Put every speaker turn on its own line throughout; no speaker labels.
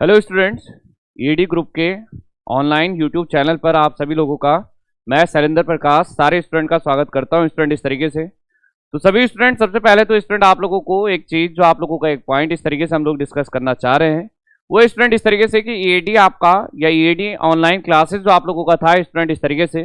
Hello students, ED group के online YouTube channel पर आप सभी लोगों का मैं शैलेंद्र प्रकाश सारे स्टूडेंट का स्वागत करता हूं। स्टूडेंट इस तरीके से तो सभी स्टूडेंट, सबसे पहले तो स्टूडेंट आप लोगों को एक चीज़ जो आप लोगों का एक पॉइंट इस तरीके से हम लोग डिस्कस करना चाह रहे हैं वो स्टूडेंट इस तरीके से कि ईडी आपका या ईडी ऑनलाइन क्लासेस जो आप लोगों का था स्टूडेंट इस तरीके से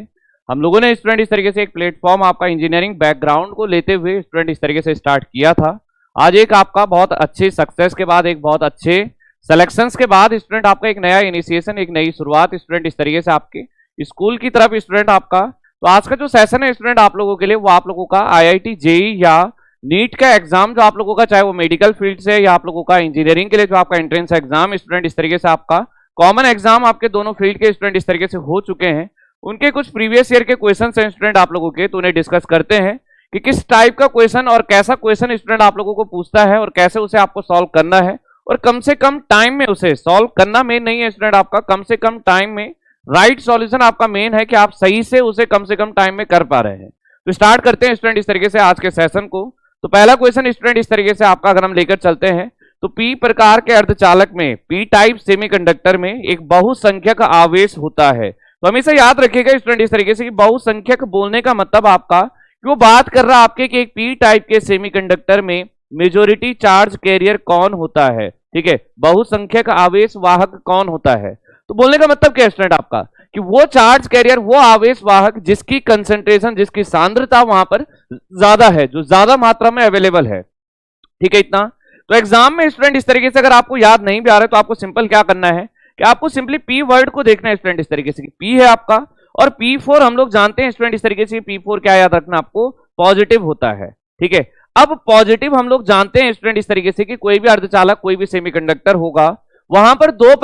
हम लोगों ने स्टूडेंट इस तरीके से एक प्लेटफॉर्म आपका इंजीनियरिंग बैकग्राउंड को लेते हुए स्टूडेंट इस तरीके से स्टार्ट किया था। आज एक आपका बहुत अच्छी सक्सेस के बाद, एक बहुत अच्छे सिलेक्शंस के बाद स्टूडेंट आपका एक नया इनिशिएशन, एक नई शुरुआत स्टूडेंट इस तरीके से आपके स्कूल की तरफ स्टूडेंट आपका। तो आज का जो सेशन है स्टूडेंट आप लोगों के लिए वो आप लोगों का आईआईटी जेई या नीट का एग्जाम जो आप लोगों का, चाहे वो मेडिकल फील्ड से या आप लोगों का इंजीनियरिंग के लिए जो आपका एंट्रेंस एग्जाम स्टूडेंट इस तरीके से आपका कॉमन एग्जाम आपके दोनों फील्ड के स्टूडेंट इस तरीके से हो चुके हैं। उनके कुछ प्रीवियस ईयर के क्वेश्चन हैं स्टूडेंट आप लोगों के, तो उन्हें डिस्कस करते हैं कि किस टाइप का क्वेश्चन और कैसा क्वेश्चन स्टूडेंट आप लोगों को पूछता है और कैसे उसे आपको सॉल्व करना है और कम से कम टाइम में उसे सॉल्व करना मेन नहीं है स्टूडेंट आपका, कम से कम टाइम में राइट सॉल्यूशन आपका मेन है कि आप सही से उसे कम से कम टाइम में कर पा रहे हैं। तो स्टार्ट करते हैं स्टूडेंट इस तरीके से आज के सेशन को। तो पहला क्वेश्चन स्टूडेंट इस तरीके से आपका अगर हम लेकर चलते हैं तो पी प्रकार के अर्धचालक में, पी टाइप सेमीकंडक्टर में एक बहुसंख्यक आवेश होता है। तो हमेशा याद रखिएगा स्टूडेंट इस तरीके से कि बहुसंख्यक बोलने का मतलब आपका कि वो बात कर रहा है आपके कि एक पी टाइप के सेमीकंडक्टर में मेजॉरिटी चार्ज कैरियर कौन होता है, ठीक है, बहुसंख्यक आवेश वाहक कौन होता है। तो बोलने का मतलब क्या है स्टूडेंट आपका कि वो चार्ज कैरियर, वो आवेश वाहक जिसकी कंसंट्रेशन, जिसकी सांद्रता वहां पर ज्यादा है, जो ज्यादा मात्रा में अवेलेबल है, ठीक है, इतना। तो एग्जाम में स्टूडेंट इस तरीके से अगर आपको याद नहीं भी आ रहा है तो आपको सिंपल क्या करना है कि आपको सिंपली पी वर्ड को देखना है स्टूडेंट इस तरीके से, पी है आपका और P4 हम लोग जानते हैं स्टूडेंट इस तरीके से, P4 क्या याद रखना आपको, पॉजिटिव होता है, ठीक है। अब पॉजिटिव हम लोग जानते हैं स्टूडेंट इस तरीके से कि कोई भी अर्धचालक, कोई भी सेमीकंडक्टर होगा, वहां पर दो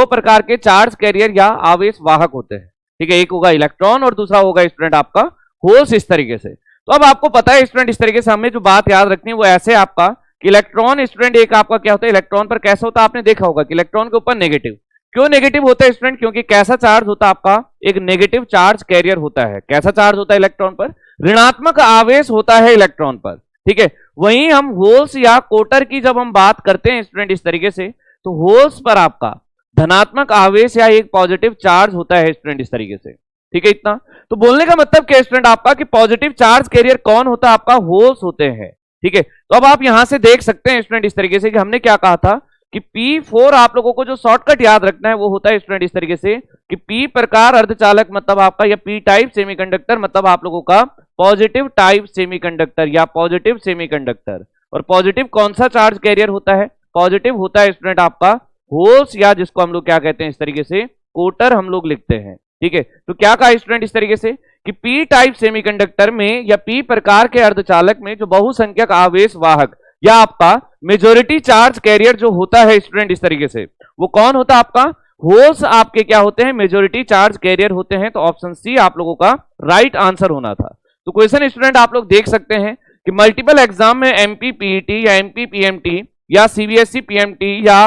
प्रकार के चार्ज कैरियर या आवेश वाहक होते हैं, ठीक है। एक होगा इलेक्ट्रॉन और दूसरा होगा स्टूडेंट आपका होल्स इस तरीके से। तो अब आपको पता है स्टूडेंट इस तरीके से हमें जो बात याद रखनी है वो ऐसे आपका कि इलेक्ट्रॉन स्टूडेंट एक आपका क्या होता है, इलेक्ट्रॉन पर कैसा होता है, आपने देखा होगा कि इलेक्ट्रॉन के ऊपर नेगेटिव। क्यों नेगेटिव होता है स्टूडेंट? क्योंकि कैसा चार्ज होता है आपका, एक नेगेटिव चार्ज कैरियर होता है। कैसा चार्ज होता है इलेक्ट्रॉन पर? ऋणात्मक आवेश होता है इलेक्ट्रॉन पर, ठीक है। वहीं हम होल्स या कोटर की जब हम बात करते हैं स्टूडेंट इस तरीके से, तो होल्स पर आपका धनात्मक आवेश या एक पॉजिटिव चार्ज होता है स्टूडेंट इस तरीके से, ठीक है, इतना। तो बोलने का मतलब क्या स्टूडेंट आपका कि पॉजिटिव चार्ज कैरियर कौन होता है आपका, होल्स होते हैं, ठीक है। तो अब आप यहां से देख सकते हैं स्टूडेंट इस तरीके से कि हमने क्या कहा था कि P4 आप लोगों को जो शॉर्टकट याद रखना है वो होता है स्टूडेंट इस तरीके से कि P प्रकार अर्धचालक मतलब आपका, या P टाइप सेमीकंडक्टर मतलब आप लोगों का पॉजिटिव टाइप सेमीकंडक्टर या पॉजिटिव सेमीकंडक्टर। और पॉजिटिव कौन सा चार्ज कैरियर होता है? पॉजिटिव होता है स्टूडेंट आपका होल्स, या जिसको हम लोग क्या कहते हैं इस तरीके से, कोटर हम लोग लिखते हैं, ठीक है। तो क्या कहा स्टूडेंट इस तरीके से कि P टाइप सेमीकंडक्टर में या P प्रकार के अर्धचालक में जो बहुसंख्यक आवेश वाहक या आपका मेजॉरिटी चार्ज कैरियर जो होता है स्टूडेंट इस तरीके से, वो कौन होता है आपका, होल्स आपके क्या होते हैं, मेजॉरिटी चार्ज कैरियर होते हैं। तो ऑप्शन सी आप लोगों का राइट आंसर होना था। तो क्वेश्चन स्टूडेंट आप लोग देख सकते हैं कि मल्टीपल एग्जाम में एमपी पीईटी या एमपी पीएमटी या सीबीएसई पीएमटी या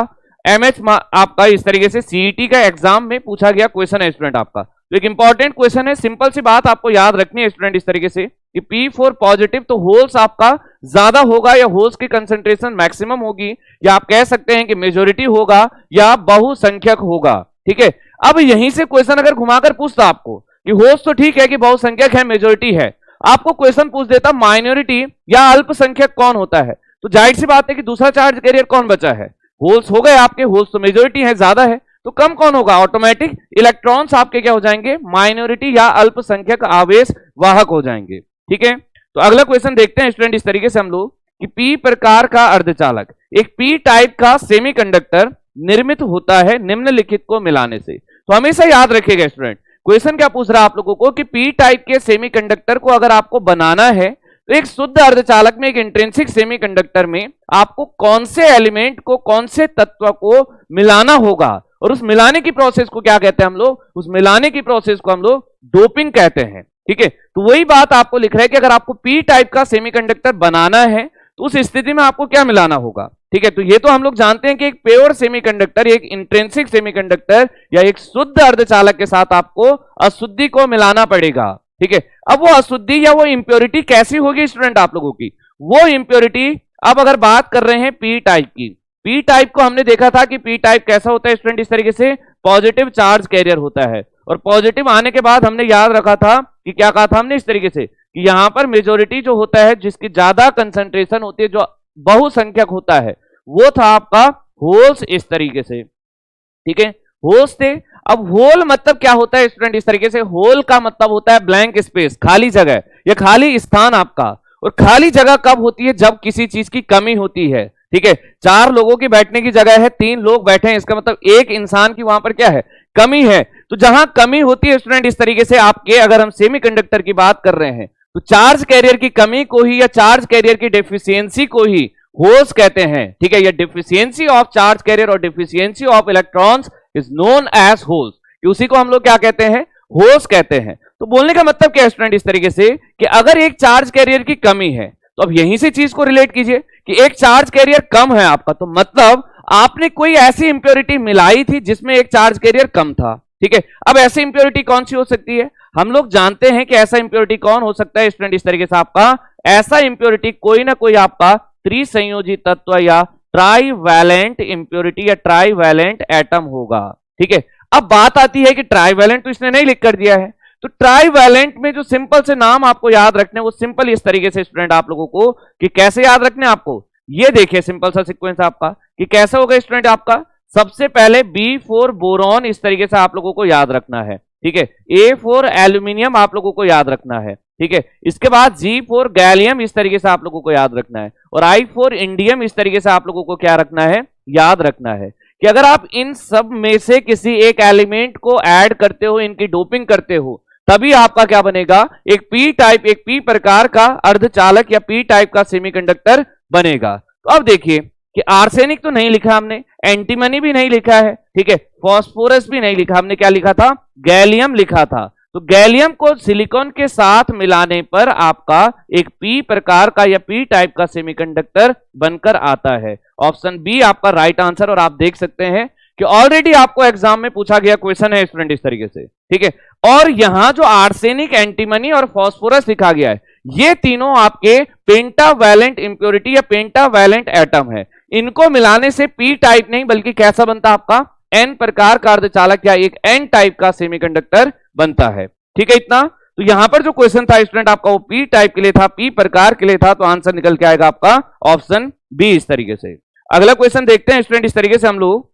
एमएच आपका इस तरीके से सीईटी का एग्जाम में पूछा गया क्वेश्चन है स्टूडेंट आपका। तो एक इंपॉर्टेंट क्वेश्चन है, सिंपल सी बात आपको याद रखनी है स्टूडेंट इस तरीके से कि P4 पॉजिटिव, तो होल्स आपका ज्यादा होगा या होल्स की कंसंट्रेशन मैक्सिमम होगी, या आप कह सकते हैं कि मेजॉरिटी होगा या बहुसंख्यक होगा, ठीक है। अब यहीं से क्वेश्चन अगर घुमाकर पूछता आपको कि होल्स तो ठीक है कि बहुसंख्यक है, मेजॉरिटी है, आपको क्वेश्चन पूछ देता माइनॉरिटी या अल्पसंख्यक कौन होता है, तो जाहिर सी बात है कि दूसरा चार्ज कैरियर कौन बचा है, होल्स हो गए आपके, होल्स तो मेजॉरिटी है, ज्यादा है, तो कम कौन होगा, ऑटोमेटिक इलेक्ट्रॉन्स आपके क्या हो जाएंगे, माइनॉरिटी या अल्पसंख्यक आवेश वाहक हो जाएंगे, ठीक है। तो अगला क्वेश्चन देखते हैं स्टूडेंट इस तरीके से हम लोग कि P प्रकार का अर्धचालक, एक P टाइप का सेमीकंडक्टर निर्मित होता है निम्नलिखित को मिलाने से। तो हमेशा याद रखिएगा स्टूडेंट, क्वेश्चन क्या पूछ रहा है आप लोगों को कि P टाइप के सेमीकंडक्टर को अगर आपको बनाना है तो एक शुद्ध अर्धचालक में, एक इंट्रिंसिक सेमीकंडक्टर में आपको कौन से एलिमेंट को, कौन से तत्व को मिलाना होगा, और उस मिलाने की प्रोसेस को क्या कहते हैं हम लोग, उस मिलाने की प्रोसेस को हम लोग डोपिंग कहते हैं, ठीक है। तो वही बात आपको लिख रहा है कि अगर आपको P टाइप का सेमीकंडक्टर बनाना है तो उस स्थिति में आपको क्या मिलाना होगा, ठीक है। तो ये तो हम लोग जानते हैं कि एक प्योर सेमीकंडक्टर, एक इंट्रिंसिक सेमीकंडक्टर या एक शुद्ध अर्धचालक के साथ आपको अशुद्धि को मिलाना पड़ेगा, ठीक है। अब वो अशुद्धि या वो इंप्योरिटी कैसी होगी स्टूडेंट आप लोगों की, वो इंप्योरिटी अब अगर बात कर रहे हैं P टाइप की, पी टाइप को हमने देखा था कि पी टाइप कैसा होता है स्टूडेंट, इस तरीके से पॉजिटिव चार्ज कैरियर होता है। और पॉजिटिव आने के बाद हमने याद रखा था कि क्या कहा था हमने इस तरीके से कि यहां पर मेजोरिटी जो होता है, जिसकी ज्यादा कंसंट्रेशन होती है, जो बहुसंख्यक होता है, वो था आपका होल्स, इस तरीके से, ठीक है, होल्स थे। अब होल मतलब क्या होता है स्टूडेंट, इस तरीके से होल का मतलब होता है ब्लैंक स्पेस, खाली जगह या खाली स्थान आपका। और खाली जगह कब होती है, जब किसी चीज की कमी होती है, ठीक है। 4 लोगों की बैठने की जगह है, 3 लोग बैठे हैं, इसका मतलब एक इंसान की वहां पर क्या है, कमी है। तो जहां कमी होती है स्टूडेंट, इस तरीके से आपके, अगर हम सेमीकंडक्टर की बात कर रहे हैं, तो चार्ज कैरियर की कमी को ही या चार्ज कैरियर की डेफिशिएंसी को ही होल्स कहते हैं, ठीक है। या डेफिशिएंसी ऑफ चार्ज कैरियर और deficiency of electrons is known as holes, उसी को हम लोग क्या कहते हैं, होल्स कहते हैं। तो बोलने का मतलब क्या है स्टूडेंट, इस तरीके से कि अगर एक चार्ज कैरियर की कमी है, तो अब यहीं से चीज को रिलेट कीजिए कि एक चार्ज कैरियर कम है आपका, तो मतलब आपने कोई ऐसी इंप्योरिटी मिलाई थी जिसमें एक चार्ज कैरियर कम था, ठीक है। अब ऐसी इंप्योरिटी कौन सी हो सकती है, हम लोग जानते हैं कि ऐसा इंप्योरिटी कौन हो सकता है स्टूडेंट, इस तरीके से आपका ऐसा इंप्योरिटी कोई ना कोई आपका त्रिसंयोजी तत्व या ट्राईवैलेंट इंप्योरिटी या ट्राईवैलेंट एटम होगा, ठीक है। अब बात आती है कि ट्राईवैलेंट तो इसने नहीं लिख कर दिया है, तो ट्राईवैलेंट में जो सिंपल से नाम आपको याद रखने, वो सिंपल इस तरीके से स्टूडेंट आप लोगों को कि कैसे याद रखने आपको, ये देखिए सिंपल सा सीक्वेंस आपका कि कैसा होगा स्टूडेंट आपका। सबसे पहले B4 बोरॉन इस तरीके से आप लोगों को याद रखना है, ठीक है। A4 एल्यूमिनियम आप लोगों को याद रखना है, ठीक है। इसके बाद G4 गैलियम इस तरीके से आप लोगों को याद रखना है, और I4 इंडियम इस तरीके से आप लोगों को क्या रखना है, याद रखना है कि अगर आप इन सब में से किसी एक एलिमेंट को ऐड करते हो, इनकी डोपिंग करते हो, तभी आपका क्या बनेगा, एक पी टाइप, एक पी प्रकार का अर्धचालक या पी टाइप का सेमीकंडक्टर बनेगा। तो अब देखिए कि आर्सेनिक तो नहीं लिखा हमने, एंटीमनी भी नहीं लिखा है, ठीक है, फास्फोरस भी नहीं लिखा, हमने क्या लिखा था, गैलियम लिखा था। तो गैलियम को सिलिकॉन के साथ मिलाने पर आपका एक पी प्रकार का या पी टाइप का सेमीकंडक्टर बनकर आता है। ऑप्शन बी आपका राइट आंसर। और आप देख सकते हैं कि ऑलरेडी आपको एग्जाम में पूछा गया क्वेश्चन है स्टूडेंट इस तरीके से, ठीक है। और यहां जो आर्सेनिक, एंटीमनी और फास्फोरस लिखा गया है, ये तीनों आपके पेंटावैलेंट इंप्योरिटी या पेंटावैलेंट एटम है। इनको मिलाने से पी टाइप नहीं बल्कि कैसा बनता आपका, एन प्रकार का अर्धचालक या एक एन टाइप का सेमीकंडक्टर बनता है, ठीक है। इतना तो यहां पर जो क्वेश्चन था स्टूडेंट आपका वो पी टाइप के लिए था, पी प्रकार के लिए था, तो आंसर निकल के आएगा आपका ऑप्शन बी इस तरीके से। अगला क्वेश्चन देखते हैं स्टूडेंट, इस तरीके से हम लोग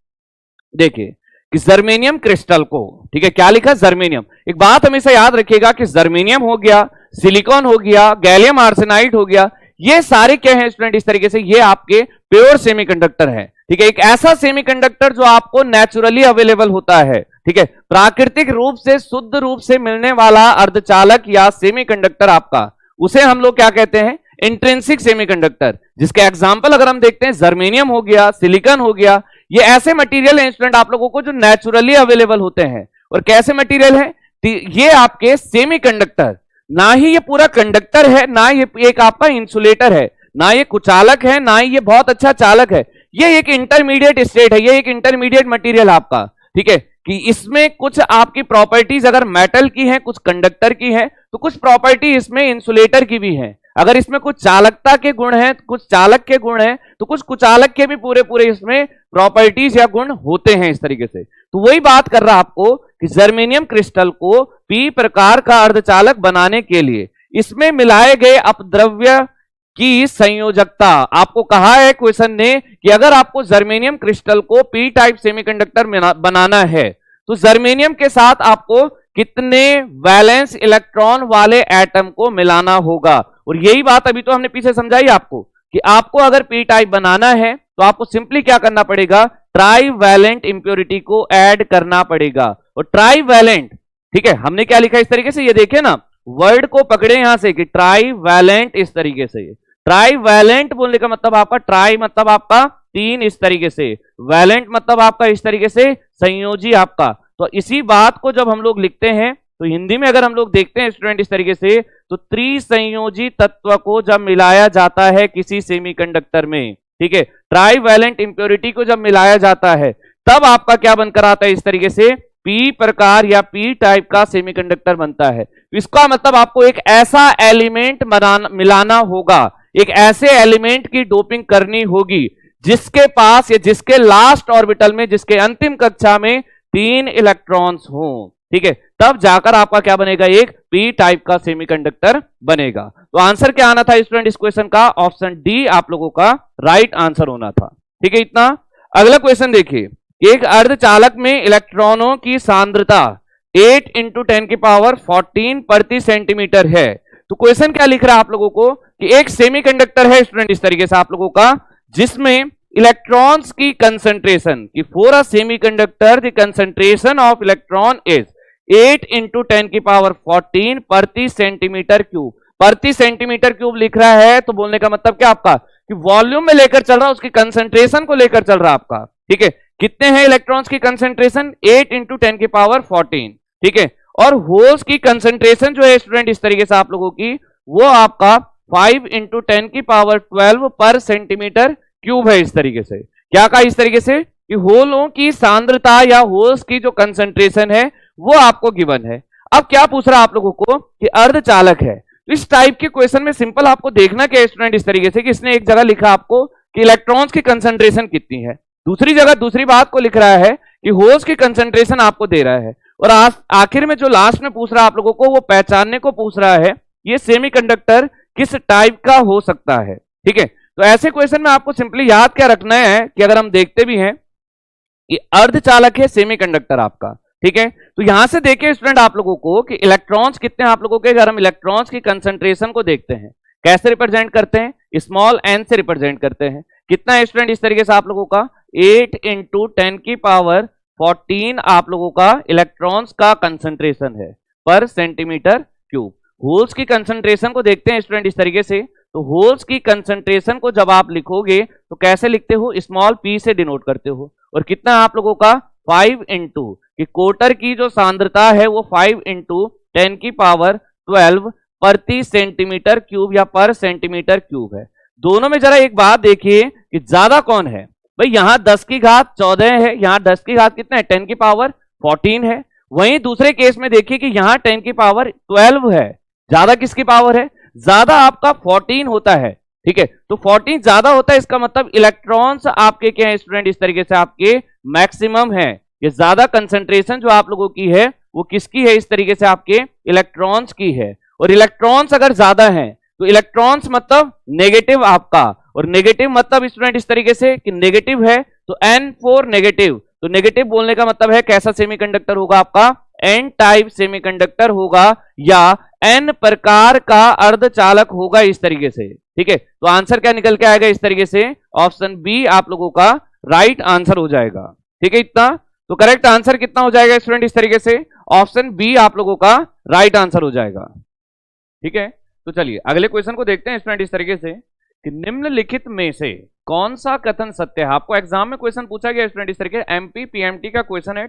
देखिए कि जर्मेनियम क्रिस्टल को, ठीक है, क्या लिखा, जर्मेनियम। एक बात हमेशा याद रखिएगा कि जर्मेनियम हो गया, सिलिकॉन हो गया, गैलियम आर्सेनाइड हो गया, ये सारे क्या हैं स्टूडेंट इस तरीके से, ये आपके प्योर सेमीकंडक्टर है, ठीक है। एक ऐसा सेमीकंडक्टर जो आपको नेचुरली अवेलेबल होता है, ठीक है, प्राकृतिक रूप से, शुद्ध रूप से मिलने वाला अर्धचालक या सेमीकंडक्टर आपका, उसे हम लोग क्या कहते हैं, इंट्रिंसिक सेमीकंडक्टर। जिसके एग्जांपल अगर हम देखते हैं, जर्मेनियम हो गया, सिलिकॉन हो गया, ये ऐसे मटेरियल हैं स्टूडेंट आप लोगों को जो नेचुरली अवेलेबल होते हैं। और कैसे मटेरियल है, ये आपके सेमीकंडक्टर, ना ही ये पूरा कंडक्टर है, ना ये एक आपका इंसुलेटर है, ना ये कुचालक है, ना ही ये बहुत अच्छा चालक है, ये एक इंटरमीडिएट स्टेट है, ये एक इंटरमीडिएट मटेरियल आपका, ठीक है। कि इसमें कुछ आपकी प्रॉपर्टीज अगर मेटल की है, कुछ कंडक्टर की है, तो कुछ प्रॉपर्टी इसमें इंसुलेटर की भी है। अगर इसमें कुछ चालकता के गुण हैं, कुछ चालक के गुण हैं, तो कुछ कुचालक के भी पूरे पूरे इसमें प्रॉपर्टीज या गुण होते हैं इस तरीके से। तो वही बात कर रहा आपको कि जर्मेनियम क्रिस्टल को पी प्रकार का अर्धचालक बनाने के लिए इसमें मिलाए गए अपद्रव्य की संयोजकता, आपको कहा है क्वेश्चन ने कि अगर आपको जर्मेनियम क्रिस्टल को पी टाइप सेमीकंडक्टर बनाना है, तो जर्मेनियम के साथ आपको कितने वैलेंस इलेक्ट्रॉन वाले एटम को मिलाना होगा। और यही बात अभी तो हमने पीछे समझाई आपको कि आपको अगर पी टाइप बनाना है तो आपको सिंपली क्या करना पड़ेगा, ट्राईवैलेंट इंप्योरिटी को ऐड करना पड़ेगा। और ट्राईवैलेंट, ठीक है, हमने क्या लिखा इस तरीके से, ये देखिए ना, वर्ड को पकड़े यहां से कि ट्राईवैलेंट, इस तरीके से। ट्राईवैलेंट बोलने का मतलब आपका, ट्राई मतलब आपका 3 इस तरीके से, वैलेंट मतलब आपका इस तरीके से संयोजी आपका। तो इसी बात को जब हम लोग लिखते हैं तो हिंदी में अगर हम लोग देखते हैं स्टूडेंट इस तरीके से, तो त्रिसंयोजी तत्व को जब मिलाया जाता है किसी सेमीकंडक्टर में, ठीक है, ट्राईवैलेंट इंप्योरिटी को जब मिलाया जाता है, तब आपका क्या बनकर आता है इस तरीके से, पी प्रकार या पी टाइप का सेमीकंडक्टर बनता है। इसका मतलब आपको एक ऐसा एलिमेंट मिलाना होगा, एक ऐसे एलिमेंट की डोपिंग करनी होगी जिसके पास या जिसके लास्ट ऑर्बिटल में, जिसके अंतिम कक्षा में 3 इलेक्ट्रॉन्स हो, ठीक है, तब जाकर आपका क्या बनेगा, एक पी टाइप का सेमीकंडक्टर बनेगा। तो आंसर क्या आना था स्टूडेंट इस क्वेश्चन का, ऑप्शन डी आप लोगों का राइट आंसर होना था। ठीक है, इतना। अगला क्वेश्चन देखिए, एक अर्धचालक में इलेक्ट्रॉनों की सांद्रता 8 इंटू 10 की पावर 14 प्रति सेंटीमीटर है। तो क्वेश्चन क्या लिख रहा है आप लोगों को कि एक सेमीकंडक्टर है स्टूडेंट इस तरीके से आप लोगों का, जिसमें इलेक्ट्रॉन्स की कंसंट्रेशन की for a semiconductor the concentration of electron is 8 into 10 की पावर 14 प्रति सेंटीमीटर क्यूब। प्रति सेंटीमीटर क्यूब लिख रहा है तो बोलने का मतलब क्या आपका कि वॉल्यूम में लेकर चल रहा है, उसकी कंसंट्रेशन को लेकर चल रहा है आपका। ठीक है, कितने हैं इलेक्ट्रॉन्स की कंसंट्रेशन, 8 इंटू 10 की पावर 14। ठीक है, और होल्स की कंसंट्रेशन जो है स्टूडेंट इस तरीके से आप लोगों की, वो आपका 5 इंटू 10 की पावर 12 पर सेंटीमीटर क्यूब है। इस तरीके से क्या कहा, इस तरीके से कि होलों की सांद्रता या होल्स की जो कंसंट्रेशन है वो आपको गिवन है। अब क्या पूछ रहा है आप लोगों को कि अर्धचालक है। तो इस टाइप के क्वेश्चन में सिंपल आपको देखना क्या स्टूडेंट इस तरीके से कि इसने एक जगह लिखा आपको कि इलेक्ट्रॉन्स की कंसंट्रेशन कितनी है, दूसरी जगह दूसरी बात को लिख रहा है कि होल्स की कंसंट्रेशन आपको दे रहा है, और आखिर में जो लास्ट में पूछ रहा है आप लोगों को वो पहचानने को पूछ रहा है ये सेमीकंडक्टर किस टाइप का हो सकता है। ठीक है, तो ऐसे क्वेश्चन में आपको सिंपली याद क्या रखना है कि अगर हम देखते भी हैं कि अर्धचालक है सेमीकंडक्टर आपका। ठीक है, तो यहां से देखिए स्टूडेंट आप लोगों को कि इलेक्ट्रॉन्स कितने हैं आप लोगों के, अगर हम इलेक्ट्रॉन्स की कंसंट्रेशन को देखते हैं कैसे रिप्रेजेंट करते हैं, स्मॉल एन से रिप्रेजेंट करते हैं। कितना है स्टूडेंट इस तरीके से आप लोगों का, 8 इंटू 10 की पावर 14 आप लोगों का इलेक्ट्रॉन्स का कंसंट्रेशन है पर सेंटीमीटर क्यूब। होल्स की कंसंट्रेशन को देखते हैं स्टूडेंट इस तरीके से, तो होल्स की कंसंट्रेशन को जब आप लिखोगे तो कैसे लिखते हो, स्मॉल पी से डिनोट करते हो। और कितना आप लोगों का 5 इंटू कि कोटर की जो सांद्रता है वो 5 इंटू 10 की पावर 12 प्रति सेंटीमीटर क्यूब या पर सेंटीमीटर क्यूब है। दोनों में जरा एक बात देखिए कि ज्यादा कौन है भाई, यहां 10 की घात 14 है, यहां 10 की घात कितना है 10 की पावर 14 है। वहीं दूसरे केस में देखिए कि यहां 10 की पावर 12 है, ज्यादा किसकी पावर है, ज्यादा आपका 14 होता है। ठीक है, तो 14 ज्यादा होता है, इसका मतलब इलेक्ट्रॉन्स आपके क्या है स्टूडेंट इस तरीके से आपके मैक्सिमम है। ये ज्यादा कंसंट्रेशन जो आप लोगों की है वो किसकी है, इस तरीके से आपके इलेक्ट्रॉन्स की है। और इलेक्ट्रॉन्स अगर ज्यादा है तो इलेक्ट्रॉन्स मतलब नेगेटिव आपका, और नेगेटिव मतलब स्टूडेंट इस तरीके से कि नेगेटिव है तो N4 नेगेटिव। तो नेगेटिव बोलने का मतलब है कैसा सेमीकंडक्टर होगा आपका, एन टाइप सेमीकंडक्टर होगा या एन प्रकार का अर्धचालक होगा इस तरीके से। ठीक है, तो आंसर क्या निकल के आएगा इस तरीके से, ऑप्शन बी आप लोगों का राइट आंसर हो जाएगा। ठीक है, इतना। तो करेक्ट आंसर कितना हो जाएगा स्टूडेंट इस तरीके से, ऑप्शन बी आप लोगों का राइट आंसर हो जाएगा। ठीक है, तो चलिए अगले क्वेश्चन को देखते हैं स्टूडेंट इस तरीके से कि निम्नलिखित में से कौन सा कथन सत्य है। आपको एग्जाम में क्वेश्चन पूछा गया स्टूडेंट इस तरीके, एमपी पीएमटी का क्वेश्चन है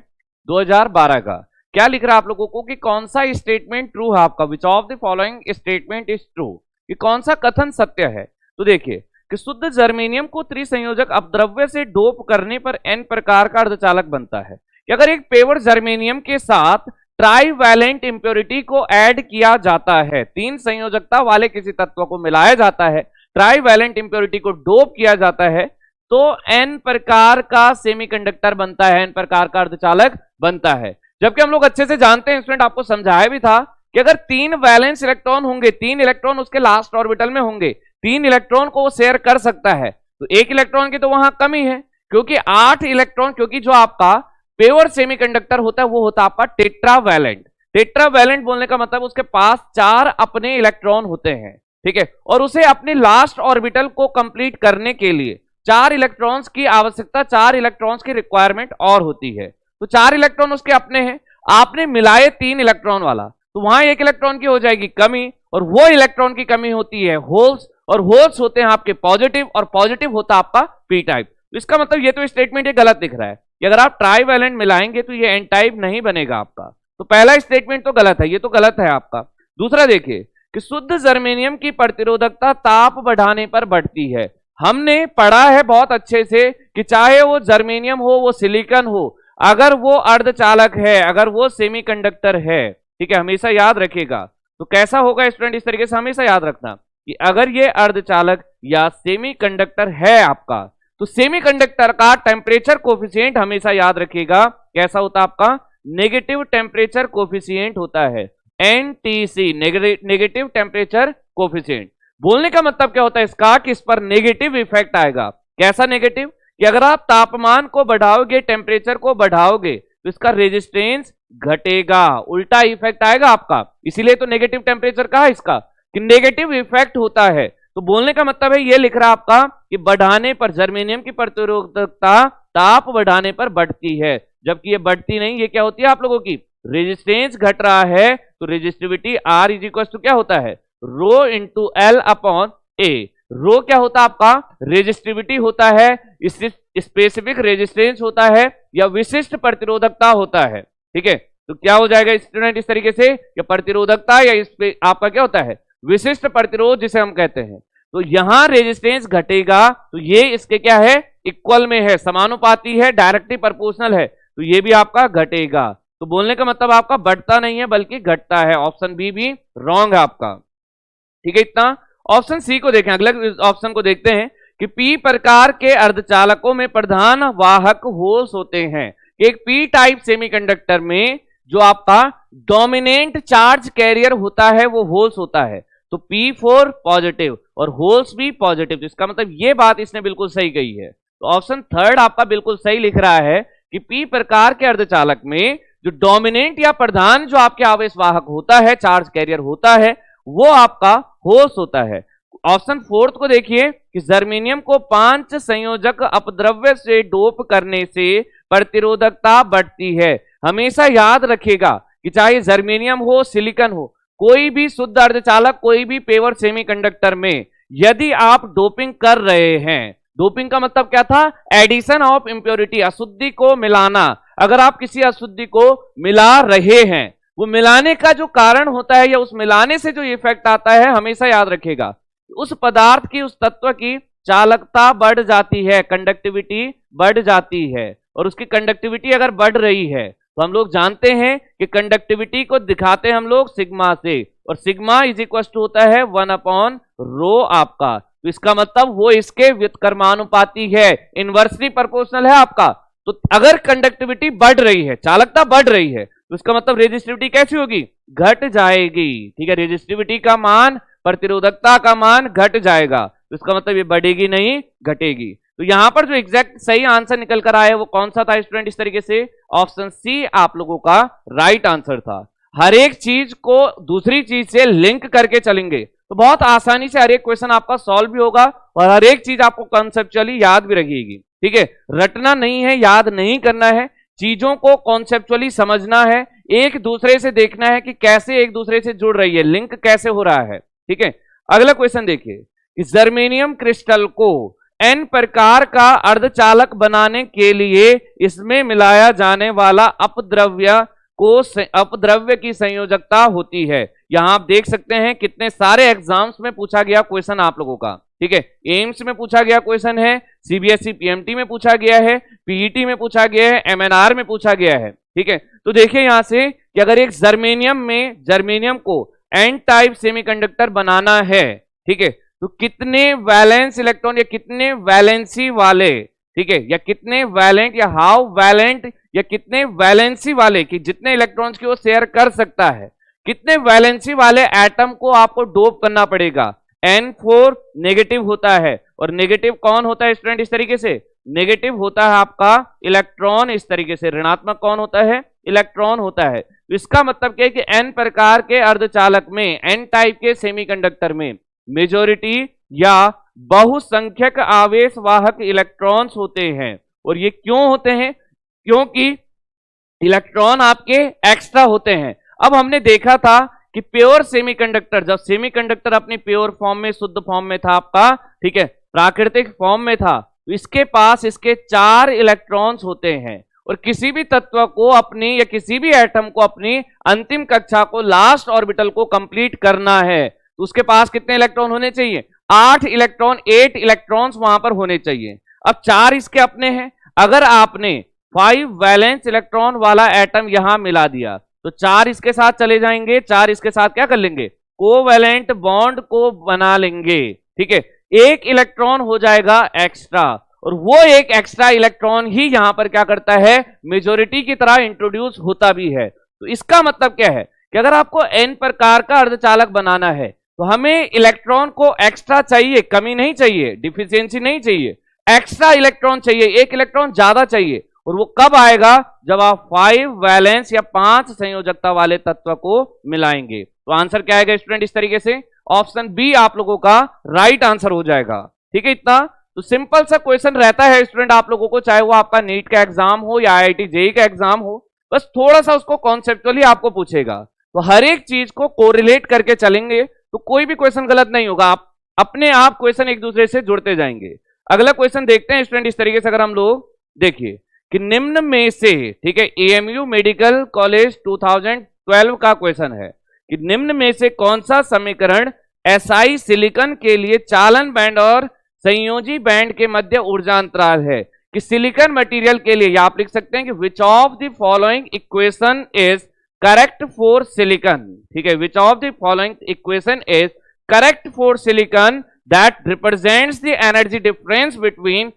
2012 का। क्या लिख रहा है आप लोगों को कि कौन सा स्टेटमेंट ट्रू है आपका, विच of the following statement is true, कि कौन सा कथन सत्य है। तो देखिए कि शुद्ध जर्मेनियम को त्रिसंयोजक अपद्रव्य से डोप करने पर एन प्रकार का अर्धचालक बनता है। कि अगर एक पेवर जर्मेनियम के साथ ट्राईवैलेंट इंप्योरिटी को ऐड किया जाता है, 3 संयोजकता वाले किसी तत्व को मिलाया जाता है, ट्राईवैलेंट इंप्योरिटी को डोप किया जाता है, तो एन प्रकार का सेमीकंडक्टर बनता है, एन प्रकार का अर्धचालक बनता है। जबकि हम लोग अच्छे से जानते हैं स्टूडेंट, आपको समझाया भी था कि अगर 3 वैलेंस इलेक्ट्रॉन होंगे, 3 इलेक्ट्रॉन उसके लास्ट ऑर्बिटल में होंगे, 3 इलेक्ट्रॉन को वो शेयर कर सकता है, तो 1 इलेक्ट्रॉन की तो वहां कमी है, क्योंकि 8 इलेक्ट्रॉन, क्योंकि जो आपका प्योर सेमीकंडक्टर होता है वो होता है आपका टेट्रावैलेंट। टेट्रावैलेंट बोलने का मतलब उसके पास 4 अपने इलेक्ट्रॉन होते हैं। ठीक है, और उसे अपने लास्ट ऑर्बिटल को कंप्लीट करने के लिए 4 इलेक्ट्रॉन्स की आवश्यकता, 4 इलेक्ट्रॉन्स की रिक्वायरमेंट और होती है। तो 4 इलेक्ट्रॉन उसके अपने हैं, आपने मिलाए 3 इलेक्ट्रॉन वाला, तो वहां 1 इलेक्ट्रॉन की हो जाएगी कमी, और वो इलेक्ट्रॉन की कमी होती है होल्स, और होल्स होते हैं आपके पॉजिटिव, और पॉजिटिव होता है आपका पी टाइप। तो इसका मतलब ये तो स्टेटमेंट ये गलत दिख रहा है कि अगर आप ट्राईवैलेंट मिलाएंगे तो ये एन टाइप नहीं बनेगा आपका। तो पहला स्टेटमेंट तो गलत है, ये तो गलत है आपका। दूसरा देखिए कि शुद्ध जर्मेनियम की प्रतिरोधकता ताप बढ़ाने पर बढ़ती है। हमने पढ़ा है बहुत अच्छे से कि चाहे वो जर्मेनियम हो, वो सिलिकॉन हो, अगर वो अर्धचालक है, अगर वो सेमीकंडक्टर है, ठीक है, हमेशा याद रखिएगा। तो कैसा होगा स्टूडेंट इस तरीके से हमेशा याद रखना कि अगर ये अर्धचालक या सेमीकंडक्टर है आपका, तो सेमीकंडक्टर का टेम्परेचर कोफिशिएंट हमेशा याद रखिएगा कैसा होता है आपका, नेगेटिव टेम्परेचर कोफिशिएंट होता है, एनटीसी, नेगेटिव टेम्परेचर कोफिशिएंट। बोलने का मतलब क्या होता है इसका कि इस पर नेगेटिव इफेक्ट आएगा। कैसा नेगेटिव, कि अगर आप तापमान को बढ़ाओगे, टेम्परेचर को बढ़ाओगे, तो इसका रेजिस्टेंस घटेगा, उल्टा इफेक्ट आएगा आपका। इसीलिए तो नेगेटिव टेम्परेचर कहा इसका कि नेगेटिव इफेक्ट होता है। तो बोलने का मतलब है ये लिख रहा आपका कि बढ़ाने पर जर्मेनियम की प्रतिरोधकता ताप बढ़ाने पर बढ़ती है, जबकि ये बढ़ती नहीं, ये क्या होती है आप लोगों की, रेजिस्टेंस घट रहा है। तो resistivity R is equal to क्या होता है, rho into L upon A. Rho क्या होता है आपका, रेजिस्टिविटी होता है, स्पेसिफिक रेजिस्टेंस होता है या विशिष्ट प्रतिरोधकता होता है। ठीक है, तो क्या हो जाएगा स्टूडेंट इस तरीके से, या प्रतिरोधकता या इस पे आपका क्या होता है, विशिष्ट प्रतिरोध जिसे हम कहते हैं। तो यहां रेजिस्टेंस घटेगा, तो ये इसके क्या है, इक्वल में है, समानुपाती है, डायरेक्टली प्रोपोर्शनल है, तो ये भी आपका घटेगा। तो बोलने का मतलब आपका बढ़ता नहीं है बल्कि घटता है। ऑप्शन बी भी रॉन्ग है आपका। ठीक है, इतना। ऑप्शन सी को देखें, अगले ऑप्शन को देखते हैं कि पी प्रकार के अर्धचालकों में प्रधान वाहक होल्स होते हैं। एक पी टाइप सेमीकंडक्टर में जो आपका डोमिनेंट चार्ज कैरियर होता है वो होल्स होता है। तो P4 पॉजिटिव और होल्स भी पॉजिटिव, तो इसका मतलब ये बात इसने बिल्कुल सही कही है। तो ऑप्शन थर्ड आपका बिल्कुल सही लिख रहा है कि पी प्रकार के अर्धचालक में जो डोमिनेंट या प्रधान जो आपके आवेश वाहक होता है, चार्ज कैरियर होता है, वो आपका होल्स होता है। ऑप्शन फोर्थ को देखिए कि जर्मेनियम को 5 संयोजक अपद्रव्य से डोप करने से प्रतिरोधकता बढ़ती है। हमेशा याद रखिएगा कि चाहे जर्मेनियम हो, सिलिकॉन हो, कोई भी शुद्ध अर्धचालक, कोई भी पेवर सेमीकंडक्टर में यदि आप डोपिंग कर रहे हैं, डोपिंग का मतलब क्या था, एडिशन ऑफ इंप्योरिटी, अशुद्धि को मिलाना। अगर आप किसी अशुद्धि को मिला रहे हैं, वो मिलाने का जो कारण होता है या उस मिलाने से जो इफेक्ट आता है, हमेशा याद रखेगा उस पदार्थ की, उस तत्व की चालकता बढ़ जाती है, कंडक्टिविटी बढ़ जाती है। और उसकी कंडक्टिविटी अगर बढ़ रही है तो हम लोग जानते हैं कि कंडक्टिविटी को दिखाते हैं हम लोग सिग्मा से, और सिग्मा इज इक्वल टू होता है 1 अपॉन रो आपका। तो इसका मतलब वो इसके व्युत्क्रमानुपाती है, इनवर्सली प्रोपोर्शनल है आपका। तो अगर कंडक्टिविटी बढ़ रही है, चालकता बढ़ रही है, तो इसका मतलब रेजिस्टिविटी कैसी होगी, घट जाएगी। ठीक है, रेजिस्टिविटी का मान, प्रतिरोधकता का मान घट जाएगा, तो इसका मतलब ये बढ़ेगी नहीं, घटेगी। तो यहां पर जो एग्जैक्ट सही आंसर निकल कर आया वो कौन सा था स्टूडेंट, इस तरीके से ऑप्शन सी आप लोगों का राइट आंसर था। हर एक चीज को दूसरी चीज से लिंक करके चलेंगे तो बहुत आसानी से हर एक क्वेश्चन आपका सॉल्व भी होगा और हर एक चीज आपको कॉन्सेप्चुअली याद भी रहेगी। ठीक है, रटना नहीं है, याद नहीं करना है, चीजों को कॉन्सेप्चुअली समझना है, एक दूसरे से देखना है कि कैसे एक दूसरे से जुड़ रही है, लिंक कैसे हो रहा है। ठीक है, अगला क्वेश्चन देखिए कि जर्मेनियम क्रिस्टल को एन प्रकार का अर्धचालक बनाने के लिए इसमें मिलाया जाने वाला अपद्रव्य की संयोजकता होती है। यहां आप देख सकते हैं कितने सारे एग्जाम्स में पूछा गया क्वेश्चन आप लोगों का। ठीक है, एम्स में पूछा गया क्वेश्चन है, सीबीएसई पीएमटी में पूछा गया है, पीईटी में पूछा गया है, एमएनआर में पूछा गया है। ठीक है, तो देखिए यहां से कि अगर एक जर्मेनियम को एन टाइप सेमीकंडक्टर बनाना है, ठीक है, तो कितने वैलेंस इलेक्ट्रॉन या कितने वैलेंसी वाले, ठीक है, या कितने वैलेंट या हाउ वैलेंट या कितने वैलेंसी वाले, कि जितने इलेक्ट्रॉन्स की वो शेयर कर सकता है, कितने वैलेंसी वाले एटम को आपको डोप करना पड़ेगा। N4 नेगेटिव होता है, और नेगेटिव कौन होता है स्टूडेंट, इस तरीके से नेगेटिव होता है आपका इलेक्ट्रॉन, इस तरीके से ऋणात्मक कौन होता है, इलेक्ट्रॉन होता है। तो इसका मतलब क्या है कि N प्रकार के अर्धचालक में, N टाइप के सेमीकंडक्टर में मेजॉरिटी या बहुसंख्यक आवेश वाहक इलेक्ट्रॉन्स होते हैं। और ये क्यों होते हैं, क्योंकि इलेक्ट्रॉन आपके एक्स्ट्रा होते हैं। अब हमने देखा था कि प्योर सेमीकंडक्टर, जब सेमीकंडक्टर अपनी प्योर फॉर्म में, शुद्ध फॉर्म में था आपका, ठीक है, प्राकृतिक फॉर्म में था, तो इसके पास इसके 4 इलेक्ट्रॉन्स होते हैं। और किसी भी तत्व को अपनी या किसी भी एटम को अपनी अंतिम कक्षा को, लास्ट ऑर्बिटल को कंप्लीट करना है, तो उसके पास कितने इलेक्ट्रॉन होने चाहिए, 8 इलेक्ट्रॉन, 8 इलेक्ट्रॉन्स वहां पर होने चाहिए। अब 4 इसके अपने हैं, अगर आपने 5 वैलेंस इलेक्ट्रॉन वाला एटम यहां मिला दिया तो 4 इसके साथ चले जाएंगे, 4 इसके साथ क्या कर लेंगे, कोवैलेंट बॉन्ड को बना लेंगे। ठीक है, 1 इलेक्ट्रॉन हो जाएगा एक्स्ट्रा, और वो एक एक्स्ट्रा इलेक्ट्रॉन ही यहां पर क्या करता है, मेजोरिटी की तरह इंट्रोड्यूस होता भी है। तो इसका मतलब क्या है कि अगर आपको n प्रकार का अर्धचालक बनाना है तो हमें इलेक्ट्रॉन को एक्स्ट्रा चाहिए, कमी नहीं चाहिए, डिफिशियंसी नहीं चाहिए, एक्स्ट्रा इलेक्ट्रॉन चाहिए, एक इलेक्ट्रॉन ज्यादा चाहिए। और वो कब आएगा, जब आप 5 वैलेंस या 5 संयोजकता वाले तत्व को मिलाएंगे। तो आंसर क्या आएगा स्टूडेंट, इस तरीके से ऑप्शन बी आप लोगों का राइट आंसर हो जाएगा। ठीक है, इतना तो सिंपल सा क्वेश्चन रहता है स्टूडेंट आप लोगों को, चाहे वो आपका नीट का एग्जाम हो या IIT JEE का एग्जाम हो, बस थोड़ा सा उसको कॉन्सेप्चुअली आपको पूछेगा। तो हर एक चीज को कोरिलेट करके चलेंगे तो कोई भी क्वेश्चन गलत नहीं होगा, आप अपने आप क्वेश्चन एक दूसरे से जुड़ते जाएंगे। अगला क्वेश्चन देखते हैं स्टूडेंट इस तरीके से, अगर हम लोग देखिए कि निम्न में से, ठीक है, AMU मेडिकल कॉलेज 2012 का क्वेश्चन है कि निम्न में से कौन सा समीकरण SI सिलिकॉन के लिए चालन बैंड और संयोजी बैंड के मध्य ऊर्जा अंतराल है। कि सिलिकॉन मटेरियल के लिए आप लिख सकते हैं कि which of the following equation is correct for silicon. ठीक है, which of the following equation is correct for silicon that represents the energy difference between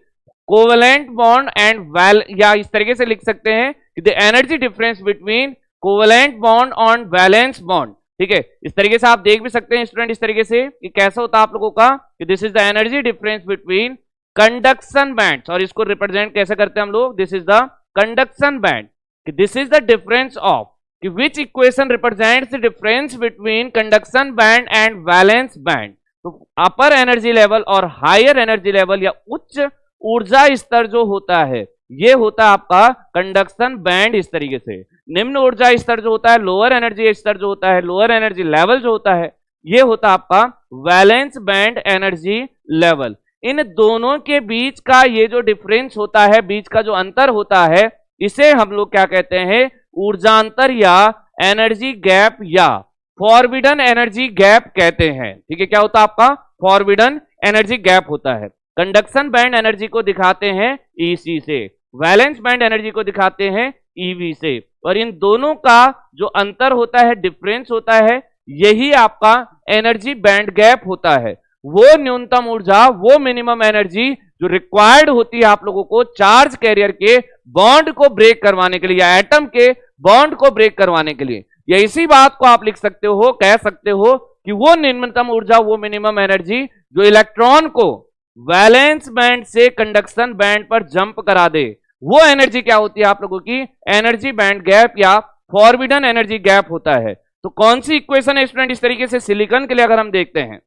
covalent bond and well, या इस तरीके से लिख सकते हैं कि the energy difference between covalent bond on valence bond. ठीक है, इस तरीके से आप देख भी सकते हैं स्टूडेंट इस तरीके से कि कैसा होता है आप लोगों का, कि this is the energy difference between conduction band, और इसको रिप्रेजेंट कैसे करते हैं हम लोग, this is the conduction band, कि this is the difference of, कि which equation represents the difference between conduction band and valence band. तो अपर एनर्जी लेवल और हायर एनर्जी लेवल या उच्च ऊर्जा स्तर जो होता है ये होता है आपका कंडक्शन बैंड इस तरीके से। निम्न ऊर्जा स्तर जो होता है, लोअर एनर्जी स्तर जो होता है, लोअर एनर्जी लेवल जो होता है, ये होता है आपका वैलेंस बैंड एनर्जी लेवल। इन दोनों के बीच का ये जो डिफरेंस होता है, बीच का जो अंतर होता है, इसे हम लोग क्या कहते हैं, ऊर्जांतर या एनर्जी गैप या फॉरबिडन एनर्जी गैप कहते हैं। ठीक है, क्या होता है आपका फॉरबिडन एनर्जी गैप होता है। कंडक्शन बैंड एनर्जी को दिखाते हैं EC से, वैलेंस बैंड एनर्जी को दिखाते हैं EV से, और इन दोनों का जो अंतर होता है, डिफरेंस होता है, यही आपका एनर्जी बैंड गैप होता है। वो न्यूनतम ऊर्जा, वो मिनिमम एनर्जी जो रिक्वायर्ड होती है आप लोगों को चार्ज कैरियर के बॉन्ड को ब्रेक करवाने के लिए या एटम के बॉन्ड को ब्रेक करवाने के लिए। या इसी बात को आप लिख सकते हो, कह सकते हो कि वो न्यूनतम ऊर्जा, वो मिनिमम एनर्जी जो इलेक्ट्रॉन को वैलेंस बैंड से कंडक्शन बैंड पर जंप करा दे, वो एनर्जी क्या होती है आप लोगों की, एनर्जी बैंड गैप या फॉरबिडन एनर्जी गैप होता है। तो कौन सी इक्वेशन है स्टूडेंट इस तरीके से, सिलिकॉन के लिए अगर हम देखते हैं,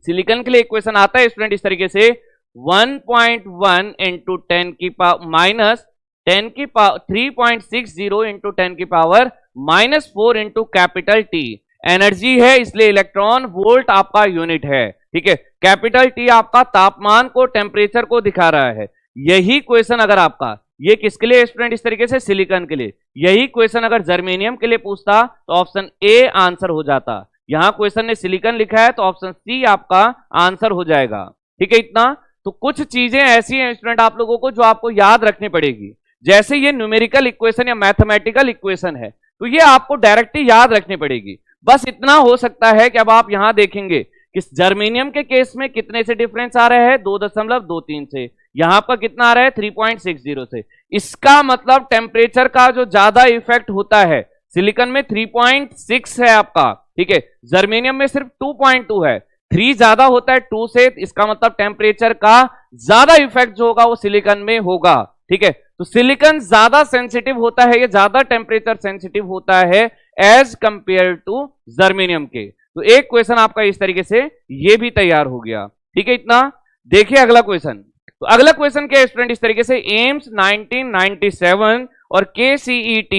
सिलिकॉन के लिए इक्वेशन आता है स्टूडेंट इस तरीके से 1.1 इंटू 10 की पावर माइनस 10 की पावर 3.60 इंटू 10 की power -4 into capital T energy है, इसलिए इलेक्ट्रॉन वोल्ट आपका यूनिट है। ठीक है, कैपिटल T आपका तापमान को, टेम्परेचर को दिखा रहा है। यही क्वेश्चन अगर आपका, ये किसके लिए स्टूडेंट इस तरीके से, सिलिकॉन के लिए, यही क्वेश्चन अगर जर्मेनियम के लिए पूछता तो ऑप्शन A आंसर हो जाता। यहां क्वेश्चन ने सिलिकॉन लिखा है तो ऑप्शन C आपका आंसर हो जाएगा। ठीक है, इतना तो कुछ चीजें ऐसी हैं स्टूडेंट आप लोगों को जो आपको याद रखनी पड़ेगी। जैसे ये न्यूमेरिकल इक्वेशन या मैथमेटिकल इक्वेशन है तो ये आपको डायरेक्टली याद रखनी पड़ेगी। बस इतना हो सकता है कि अब आप यहां देखेंगे कि जर्मेनियम के केस में कितने से डिफरेंस आ रहा है, 2.23 से, यहां पर कितना आ रहा है 3.60 से। इसका मतलब टेम्परेचर का जो ज्यादा इफेक्ट होता है, सिलिकॉन में 3.6 है आपका, ठीक है, जर्मेनियम में सिर्फ 2.2 है। 3 ज्यादा होता है 2 से, इसका मतलब टेम्परेचर का ज्यादा इफेक्ट जो होगा वो सिलिकॉन में होगा। ठीक है, तो सिलिकॉन ज्यादा सेंसिटिव होता है, ये ज्यादा टेम्परेचर सेंसिटिव होता है एज कंपेयर टू जर्मेनियम के। तो एक क्वेश्चन आपका इस तरीके से ये भी तैयार हो गया। ठीक है, इतना देखिए अगला क्वेश्चन। तो अगला क्वेश्चन क्या है स्टूडेंट इस तरीके से, एम्स 1997 और KCET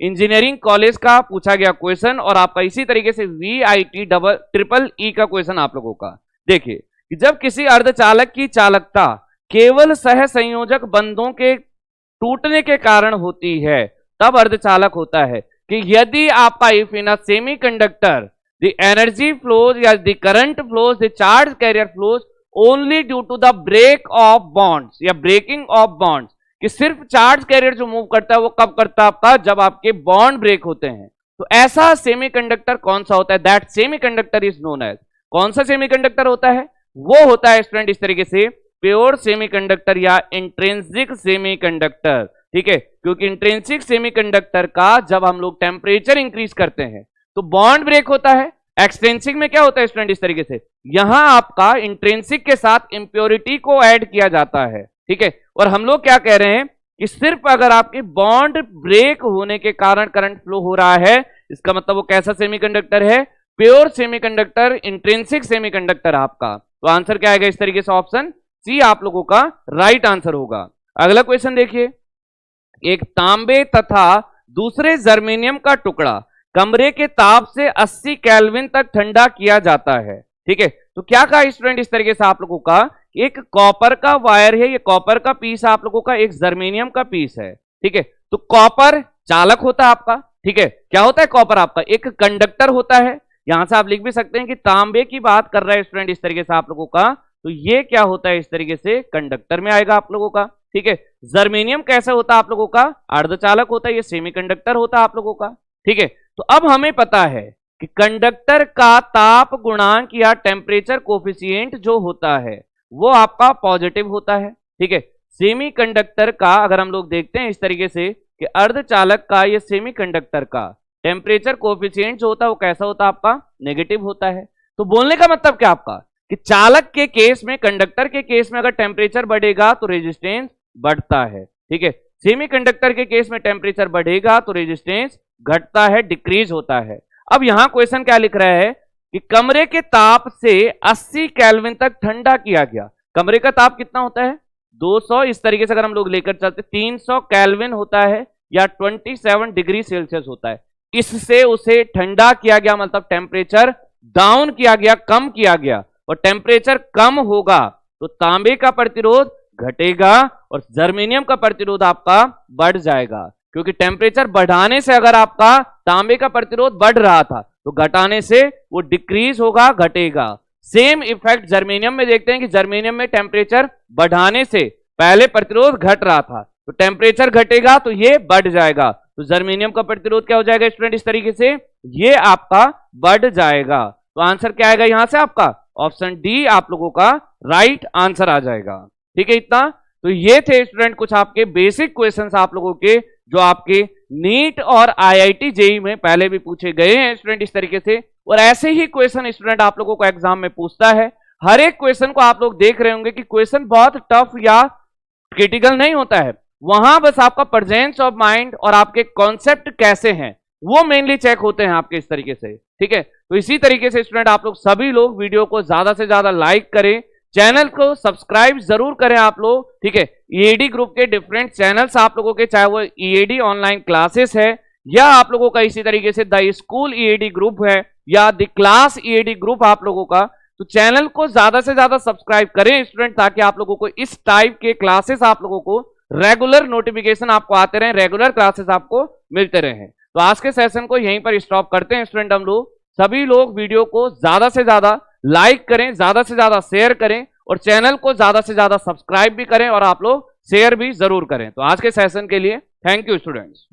इंजीनियरिंग कॉलेज का पूछा गया क्वेश्चन, और आपका इसी तरीके से VIT EEE का क्वेश्चन आप लोगों का। देखिए कि जब किसी अर्धचालक की चालकता केवल सह संयोजक बंधों के टूटने के कारण होती है तब अर्धचालक होता है। कि यदि आपका if in a semiconductor the energy flows या the current flows the charge carrier flows only due to the break of bonds या ब्रेकिंग ऑफ बॉन्ड्स, कि सिर्फ चार्ज कैरियर जो मूव करता है वो कब करता है आपका, जब आपके बॉन्ड ब्रेक होते हैं। तो ऐसा सेमीकंडक्टर कौन सा होता है, that semiconductor is known as, कौन सा सेमीकंडक्टर होता है, वो होता है स्टूडेंट इस तरीके से प्योर सेमीकंडक्टर या इंट्रिंसिक सेमीकंडक्टर। ठीक है, क्योंकि इंट्रिंसिक सेमीकंडक्टर का जब हम लोग टेम्परेचर इंक्रीज करते हैं तो बॉन्ड ब्रेक होता है। एक्सट्रिंसिक में क्या होता है स्टूडेंट, इस तरीके से यहां आपका इंट्रिंसिक के साथ इंप्योरिटी को ऐड किया जाता है। ठीक है, और हम लोग क्या कह रहे हैं कि सिर्फ अगर आपके बॉन्ड ब्रेक होने के कारण करंट फ्लो हो रहा है, इसका मतलब वो कैसा सेमीकंडक्टर है, प्योर सेमीकंडक्टर, इंट्रिंसिक सेमीकंडक्टर आपका। तो आंसर क्या आएगा इस तरीके से, ऑप्शन सी आप लोगों का राइट आंसर होगा। अगला क्वेश्चन देखिए, एक तांबे तथा दूसरे जर्मेनियम का टुकड़ा कमरे के ताप से 80 केल्विन तक ठंडा किया जाता है। ठीक है, तो क्या कहा स्टूडेंट इस तरीके से आप लोगों का, एक कॉपर का वायर है, ये कॉपर का पीस आप लोगों का, एक जर्मेनियम का पीस है। ठीक है, तो कॉपर चालक होता है आपका। ठीक है, क्या होता है कॉपर आपका, एक कंडक्टर होता है। यहां से आप लिख भी सकते हैं कि तांबे की बात कर रहा है स्टूडेंट इस तरीके से आप लोगों का, तो ये क्या होता है इस तरीके से कंडक्टर में आएगा आप लोगों का। ठीक है, जर्मेनियम कैसा होता है आप लोगों का, अर्धचालक होता है, ये सेमीकंडक्टर होता है आप लोगों का। ठीक है, तो अब हमें पता है कि कंडक्टर का ताप गुणांक या टेम्परेचर कोफिशिएंट जो होता है वो आपका पॉजिटिव होता है। ठीक है, सेमीकंडक्टर का अगर हम लोग देखते हैं इस तरीके से कि अर्धचालक का या सेमीकंडक्टर का टेम्परेचर कोफिशिएंट जो होता है वो कैसा होता है आपका, नेगेटिव होता है। तो बोलने का मतलब क्या आपका कि चालक के केस में, कंडक्टर के केस में अगर टेम्परेचर बढ़ेगा तो रेजिस्टेंस बढ़ता है। ठीक है, सेमीकंडक्टर के केस में टेम्परेचर बढ़ेगा तो रेजिस्टेंस घटता है, डिक्रीज होता है। अब यहां क्वेश्चन क्या लिख रहा है कि कमरे के ताप से 80 केल्विन तक ठंडा किया गया। कमरे का ताप कितना होता है, 200, इस तरीके से अगर हम लोग लेकर चलते 300 केल्विन होता है या 27 डिग्री सेल्सियस होता है। इससे उसे ठंडा किया गया, मतलब टेम्परेचर डाउन किया गया, कम किया गया। और टेम्परेचर कम होगा तो तांबे का प्रतिरोध घटेगा और जर्मेनियम का प्रतिरोध आपका बढ़ जाएगा, क्योंकि टेम्परेचर बढ़ाने से अगर आपका तांबे का प्रतिरोध बढ़ रहा था तो घटाने से वो डिक्रीज होगा, घटेगा। सेम इफेक्ट जर्मेनियम में देखते हैं कि जर्मेनियम में टेम्परेचर बढ़ाने से पहले प्रतिरोध घट रहा था, तो टेम्परेचर घटेगा तो ये बढ़ जाएगा, तो जर्मेनियम का प्रतिरोध क्या हो जाएगा स्टूडेंट इस तरीके से, ये आपका बढ़ जाएगा। तो आंसर क्या आएगा यहां से आपका, ऑप्शन डी आप लोगों का राइट आंसर आ जाएगा। ठीक है, इतना तो ये थे स्टूडेंट कुछ आपके बेसिक क्वेश्चंस आप लोगों के जो आपके नीट और आईआईटी जेईई में पहले भी पूछे गए हैं स्टूडेंट इस तरीके से। और ऐसे ही क्वेश्चन स्टूडेंट आप लोगों को एग्जाम में पूछता है। हर एक क्वेश्चन को आप लोग देख रहे होंगे कि क्वेश्चन बहुत टफ या क्रिटिकल नहीं होता है, वहां बस आपका प्रेजेंस ऑफ माइंड और आपके कॉन्सेप्ट कैसे हैं वो मेनली चेक होते हैं आपके इस तरीके से। ठीक है, तो इसी तरीके से स्टूडेंट आप लोग सभी लोग वीडियो को ज्यादा से ज्यादा लाइक करें, चैनल को सब्सक्राइब जरूर करें आप लोग। ठीक है, ईएडी ग्रुप के डिफरेंट चैनल्स आप लोगों के, चाहे वो ईएडी ऑनलाइन क्लासेस है या आप लोगों का इसी तरीके से द स्कूल ईएडी ग्रुप है या द क्लास ईएडी ग्रुप आप लोगों का, तो चैनल को ज्यादा से ज्यादा सब्सक्राइब करें स्टूडेंट, ताकि आप लोगों को इस टाइप के क्लासेस आप लोगों को रेगुलर नोटिफिकेशन आपको आते रहे, रेगुलर क्लासेस आपको मिलते रहे। तो आज के सेशन को यहीं पर स्टॉप करते हैं स्टूडेंट। हम लोग सभी लोग वीडियो को ज्यादा से ज्यादा लाइक करें, ज्यादा से ज्यादा शेयर करें और चैनल को ज्यादा से ज्यादा सब्सक्राइब भी करें और आप लोग शेयर भी जरूर करें। तो आज के सेशन के लिए थैंक यू स्टूडेंट्स।